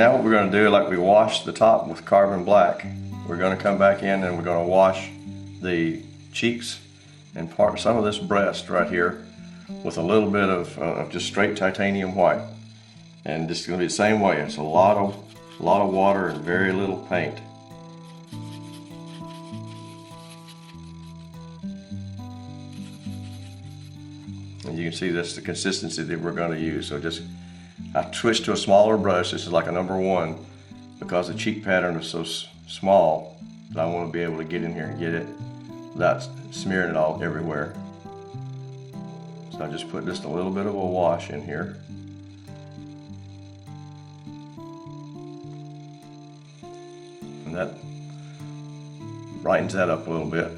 now what we're going to do, like we washed the top with carbon black, we're going to come back in and we're going to wash the cheeks and some of this breast right here with a little bit of just straight titanium white. And this is going to be the same way. It's a lot of water and very little paint. And you can see that's the consistency that we're going to use. So I switched to a smaller brush. This is like a #1 because the cheek pattern is so small that I want to be able to get in here and get it without smearing it all everywhere. So I just put just a little bit of a wash in here. And that brightens that up a little bit.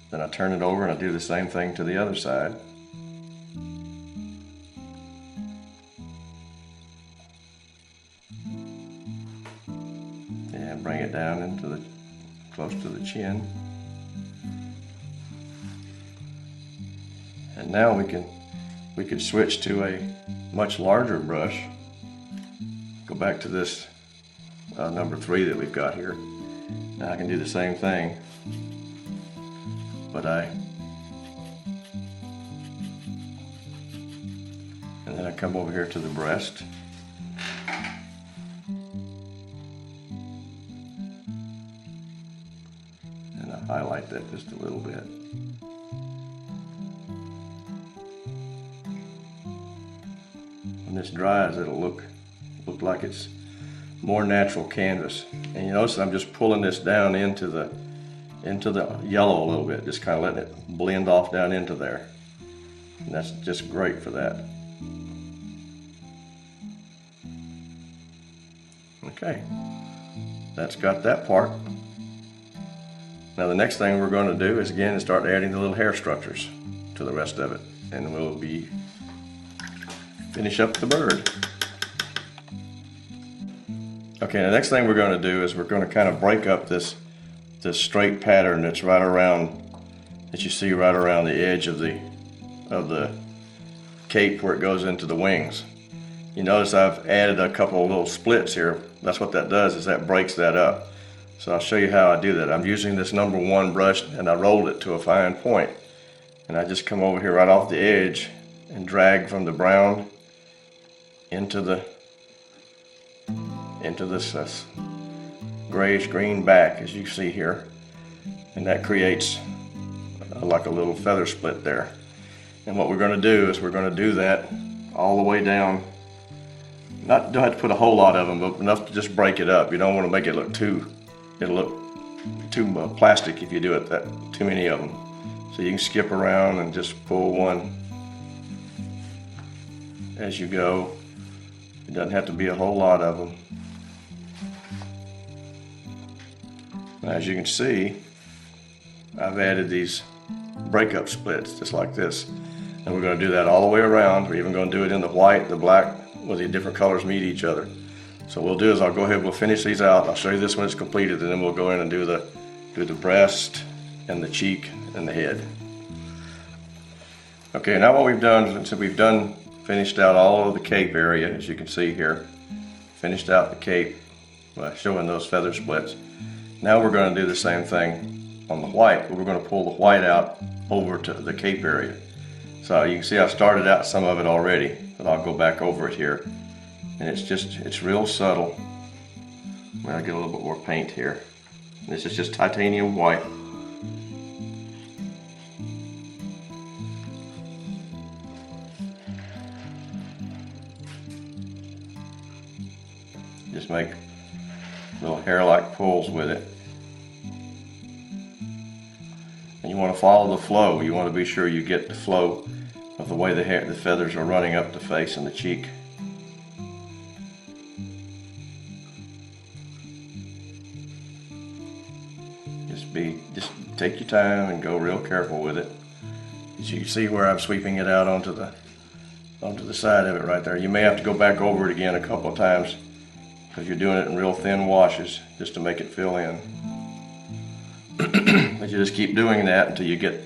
Then I turn it over and I do the same thing to the other side. And bring it down into close to the chin. And now we could switch to a much larger brush. Go back to this #3 that we've got here. Now I can do the same thing, but and then I come over here to the breast. And I highlight that just a little bit. When this dries, it'll look like it's more natural canvas. And you notice I'm just pulling this down into the yellow a little bit, just kind of letting it blend off down into there. And that's just great for that. Okay, that's got that part. Now the next thing we're going to do is start adding the little hair structures to the rest of it, and we'll finish up the bird. Okay, the next thing we're going to do is we're going to kind of break up this straight pattern that's right around, that you see right around the edge of the cape where it goes into the wings. You notice I've added a couple of little splits here. That's what that does, is that breaks that up. So I'll show you how I do that. I'm using this #1 brush and I rolled it to a fine point. And I just come over here right off the edge and drag from the brown into this grayish green back, as you see here, and that creates like a little feather split there. And what we're going to do is we're going to do that all the way down. Don't have to put a whole lot of them, but enough to just break it up. You don't want to make it look it'll look too plastic if you do it too many of them. So you can skip around and just pull one as you go. It doesn't have to be a whole lot of them. Now, as you can see, I've added these breakup splits just like this, and we're going to do that all the way around. We're even going to do it in the white, the black, where the different colors meet each other. So what we'll do is I'll go ahead, we'll finish these out. I'll show you this when it's completed, and then we'll go in and do the breast and the cheek and the head. Okay, now what we've done, since we've finished out all of the cape area, as you can see here, finished out the cape by showing those feather splits. Now we're going to do the same thing on the white, but we're going to pull the white out over to the cape area. So you can see I've started out some of it already, but I'll go back over it here. And it's real subtle. I'll get a little bit more paint here. This is just titanium white. Just make little hair-like pulls with it. And you want to follow the flow. You want to be sure you get the flow of the way the feathers are running up the face and the cheek. Just take your time and go real careful with it. As you see where I'm sweeping it out onto the side of it right there. You may have to go back over it again a couple of times because you're doing it in real thin washes just to make it fill in. But you just keep doing that until you get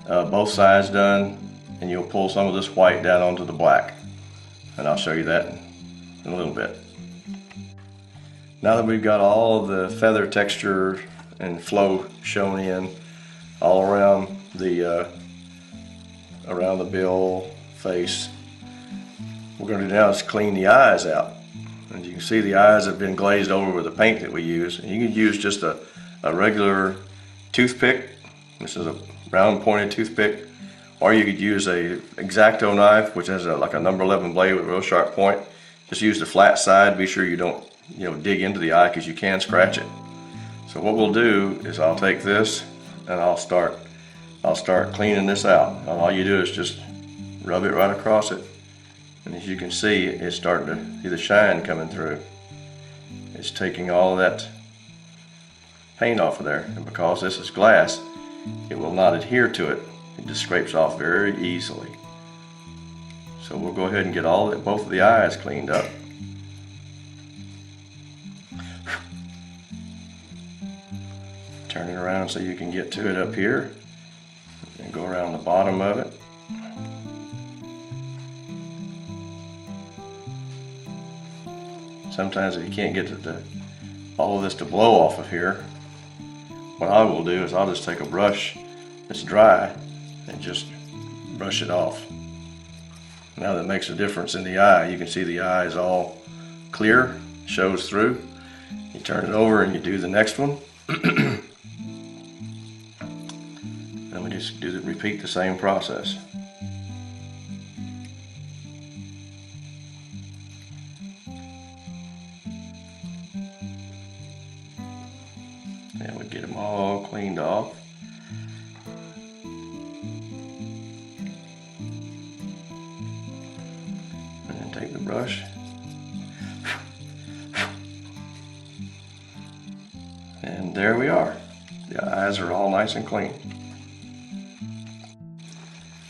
both sides done, and you'll pull some of this white down onto the black. And I'll show you that in a little bit. Now that we've got all of the feather texture and flow shown in all around the bill, face, what we're going to do now is clean the eyes out. And you can see the eyes have been glazed over with the paint that we use. And you can use just a regular toothpick. This is a round pointed toothpick. Or you could use a X-Acto knife, which has like a number 11 blade with a real sharp point. Just use the flat side. Be sure you don't dig into the eye, because you can scratch it. So what we'll do is I'll take this and I'll start cleaning this out. And all you do is just rub it right across it. And as you can see, it's starting to see the shine coming through. It's taking all of that paint off of there. And because this is glass, it will not adhere to it. It just scrapes off very easily. So we'll go ahead and get both of the eyes cleaned up. Turn it around so you can get to it up here. And go around the bottom of it. Sometimes if you can't get all of this to blow off of here, what I will do is I'll just take a brush that's dry and just brush it off. Now that makes a difference in the eye. You can see the eye is all clear, shows through. You turn it over and you do the next one. Then we just repeat the same process. And we get them all cleaned off. And then take the brush. And there we are. The eyes are all nice and clean.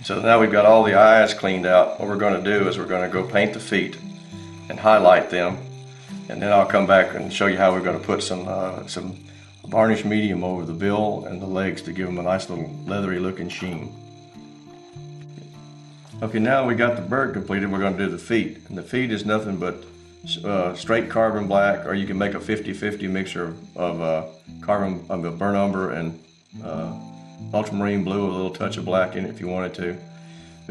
So now we've got all the eyes cleaned out. What we're going to do is we're going to go paint the feet and highlight them. And then I'll come back and show you how we're going to put some varnish medium over the bill and the legs to give them a nice little leathery looking sheen. Okay, now we got the bird completed, we're going to do the feet. And the feet is nothing but straight carbon black, or you can make a 50-50 mixture of burnt umber and ultramarine blue with a little touch of black in it if you wanted to.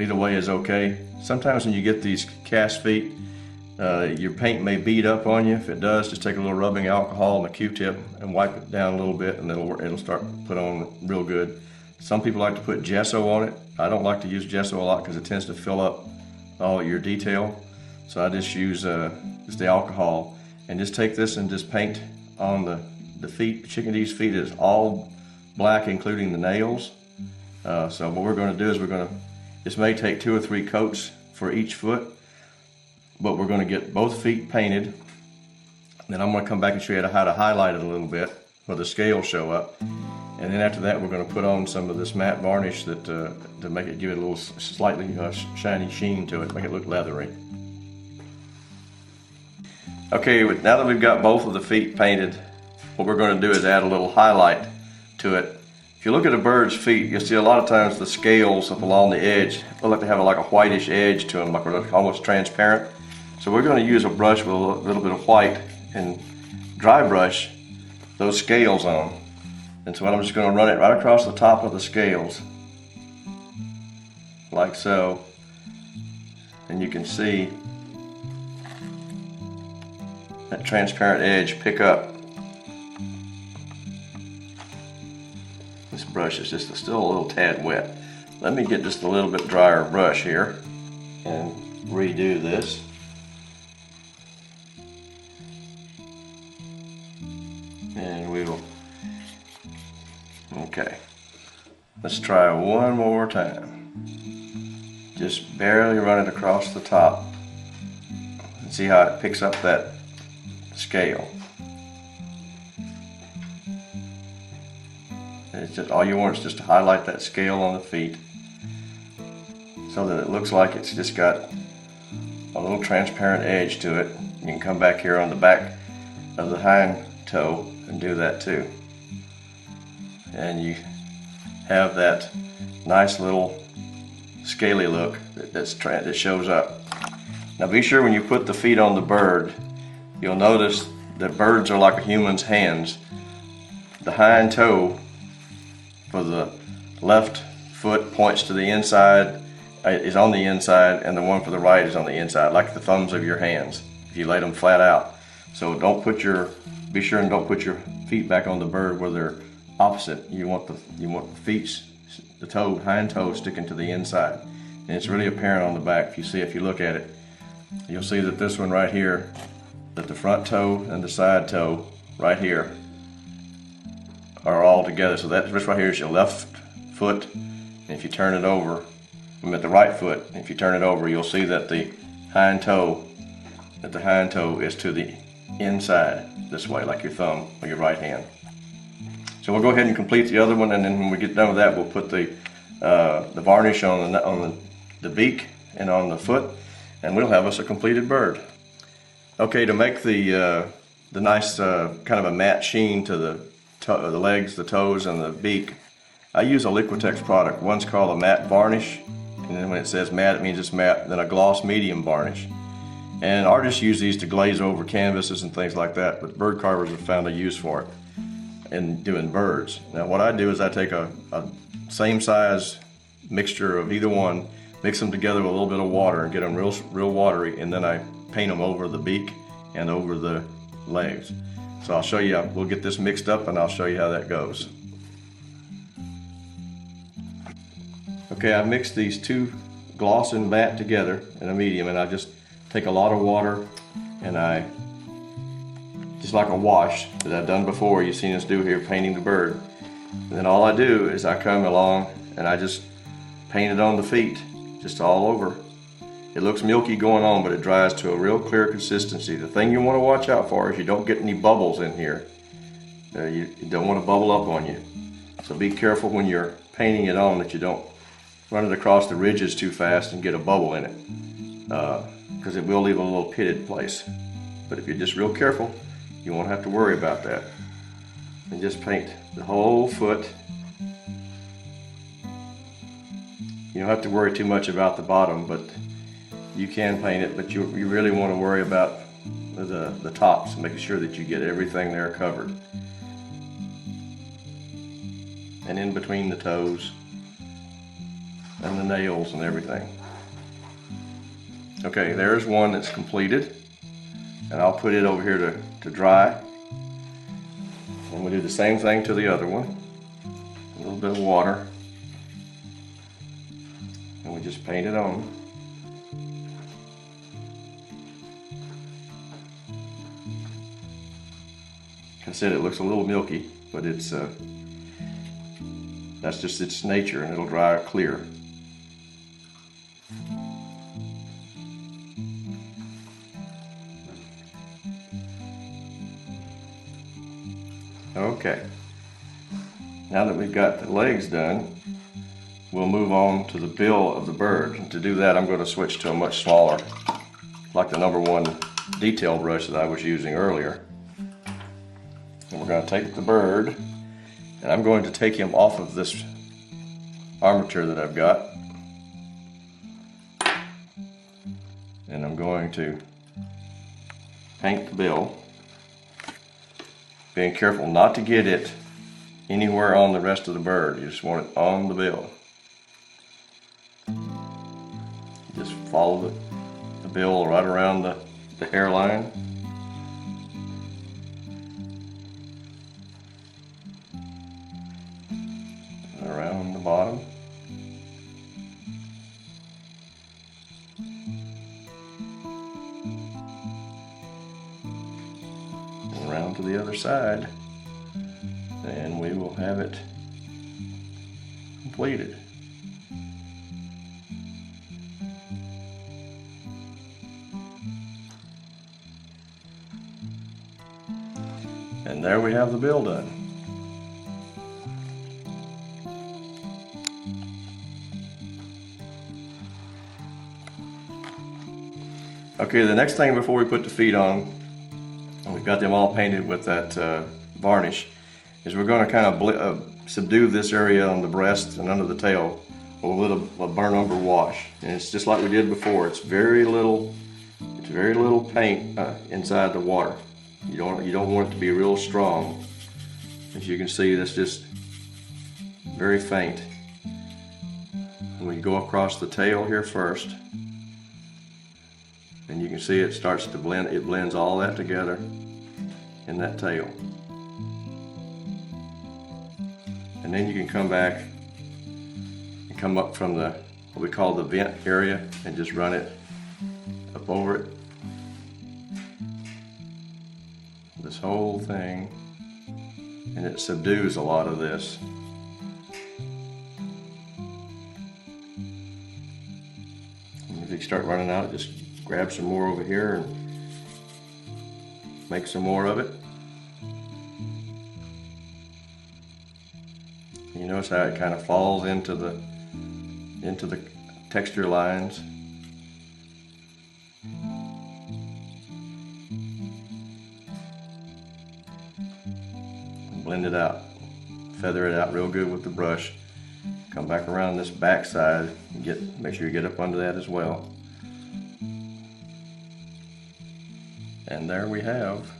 Either way is okay. Sometimes when you get these cast feet, your paint may bead up on you. If it does, just take a little rubbing alcohol and a Q-tip and wipe it down a little bit, and it'll start to put on real good. Some people like to put gesso on it. I don't like to use gesso a lot because it tends to fill up all your detail. So I just use just the alcohol and just take this and just paint on the feet. Chickadee's feet is all black, including the nails. So what we're going to do is this may take 2 or 3 coats for each foot. But we're going to get both feet painted. Then I'm going to come back and show you how to highlight it a little bit where the scales show up. And then after that, we're going to put on some of this matte varnish to make it, give it a little slightly shiny sheen to it, make it look leathery. Okay, now that we've got both of the feet painted, what we're going to do is add a little highlight to it. If you look at a bird's feet, you'll see a lot of times the scales up along the edge look like they have like a whitish edge to them, like they're almost transparent. So we're going to use a brush with a little bit of white and dry brush those scales on. And so I'm just going to run it right across the top of the scales, like so. And you can see that transparent edge pick up. This brush is just still a little tad wet. Let me get just a little bit drier brush here and redo this. And we will, okay, let's try one more time. Just barely run it across the top and see how it picks up that scale. And it's just, all you want is just to highlight that scale on the feet so that it looks like it's just got a little transparent edge to it. You can come back here on the back of the hind toe and do that too. And you have that nice little scaly look that shows up. Now be sure when you put the feet on the bird, you'll notice that birds are like a human's hands. The hind toe for the left foot points to the inside, is on the inside, and the one for the right is on the inside, like the thumbs of your hands, if you lay them flat out. So be sure and don't put your feet back on the bird where they're opposite. You want the hind toe sticking to the inside. And it's really apparent on the back. If you look at it, you'll see that this one right here, that the front toe and the side toe right here are all together. So this right here is your left foot. And if you turn it over, I'm at the right foot. If you turn it over, you'll see that the hind toe is to the inside this way, like your thumb or your right hand. So we'll go ahead and complete the other one, and then when we get done with that, we'll put the varnish on the beak and on the foot, and we'll have us a completed bird. Okay, to make the nice kind of a matte sheen to the legs, the toes, and the beak, I use a Liquitex product. One's called a matte varnish, and then when it says matte, it means it's matte. Then a gloss medium varnish. And artists use these to glaze over canvases and things like that, but bird carvers have found a use for it in doing birds. Now what I do is I take a same size mixture of either one, mix them together with a little bit of water and get them real watery, and then I paint them over the beak and over the legs. So I'll show you, we'll get this mixed up and I'll show you how that goes. Okay, I mixed these two gloss and matte together in a medium, and I just take a lot of water and I, just like a wash that I've done before, you've seen us do here painting the bird. And then all I do is I come along and I just paint it on the feet, just all over. It looks milky going on, but it dries to a real clear consistency. The thing you want to watch out for is you don't get any bubbles in here. You don't want to bubble up on you. So be careful when you're painting it on that you don't run it across the ridges too fast and get a bubble in it, because it will leave a little pitted place. But if you're just real careful, you won't have to worry about that. And just paint the whole foot. You don't have to worry too much about the bottom, but you can paint it, but you really want to worry about the tops, making sure that you get everything there covered. And in between the toes and the nails and everything. Okay, there's one that's completed, and I'll put it over here to dry. And we'll do the same thing to the other one. A little bit of water, and we just paint it on. Like I said, it looks a little milky, but it's that's just its nature, and it'll dry clear. Okay, now that we've got the legs done, we'll move on to the bill of the bird. And to do that, I'm going to switch to a much smaller, like the #1 detail brush that I was using earlier. And we're going to take the bird, and I'm going to take him off of this armature that I've got. And I'm going to paint the bill, being careful not to get it anywhere on the rest of the bird. You just want it on the bill. Just follow the bill right around the hairline. And around the bottom. Around to the other side, and we will have it completed. And there we have the bill done. Okay, the next thing before we put the feet on, we've got them all painted with that varnish, is we're going to kind of subdue this area on the breast and under the tail with a little burnt umber wash. And it's just like we did before. It's very little paint inside the water. You don't want it to be real strong. As you can see, that's just very faint. And we go across the tail here first, and you can see it starts to blend. It blends all that together in that tail. And then you can come back and come up from the what we call the vent area and just run it up over it. This whole thing, and it subdues a lot of this. And if you start running out, just grab some more over here and make some more of it. You notice how it kind of falls into the texture lines. Blend it out, feather it out real good with the brush. Come back around this back side and make sure you get up under that as well. And there we have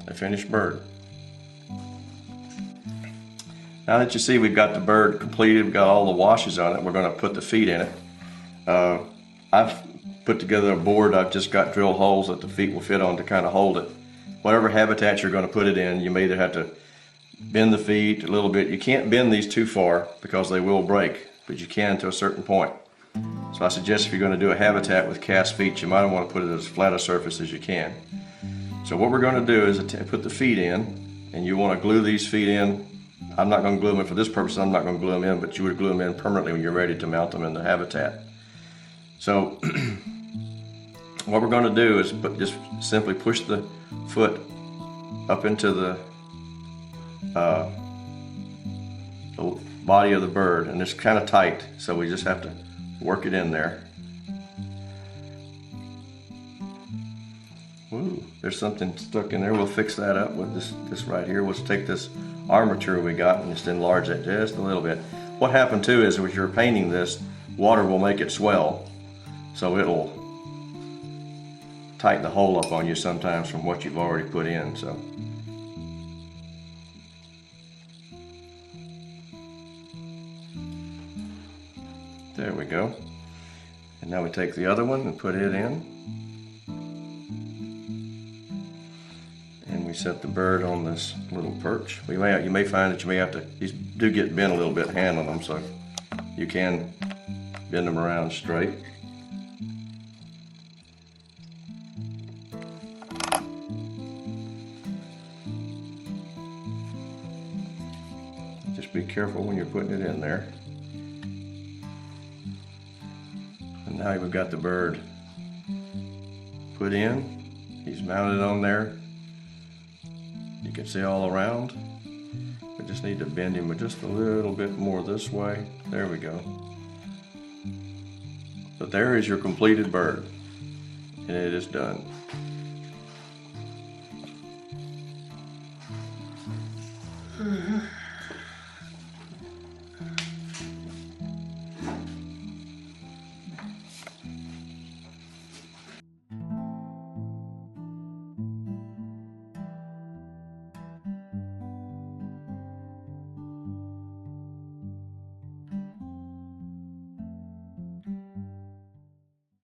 a finished bird. Now that you see we've got the bird completed, we've got all the washes on it, we're going to put the feet in it. I've put together a board. I've just got drill holes that the feet will fit on to kind of hold it. Whatever habitat you're going to put it in, you may either have to bend the feet a little bit. You can't bend these too far because they will break, but you can to a certain point. So I suggest if you're going to do a habitat with cast feet, you might want to put it as flat a surface as you can. So what we're going to do is put the feet in, and you want to glue these feet in. I'm not going to glue them in for this purpose. I'm not going to glue them in, but you would glue them in permanently when you're ready to mount them in the habitat. So what we're going to do is just simply push the foot up into the body of the bird, and it's kind of tight, so we just have to work it in there. Ooh, there's something stuck in there. We'll fix that up with this right here. We'll take this armature we got and just enlarge that just a little bit. What happened too is when you're painting this, water will make it swell, so it'll tighten the hole up on you sometimes from what you've already put in. So there we go. And now we take the other one and put it in. And we set the bird on this little perch. You may find that you may have to, these do get bent a little bit handling them, so you can bend them around straight. Just be careful when you're putting it in there. And now we've got the bird put in. He's mounted on there. You can see all around. We just need to bend him just a little bit more this way. There we go. But there is your completed bird, and it is done.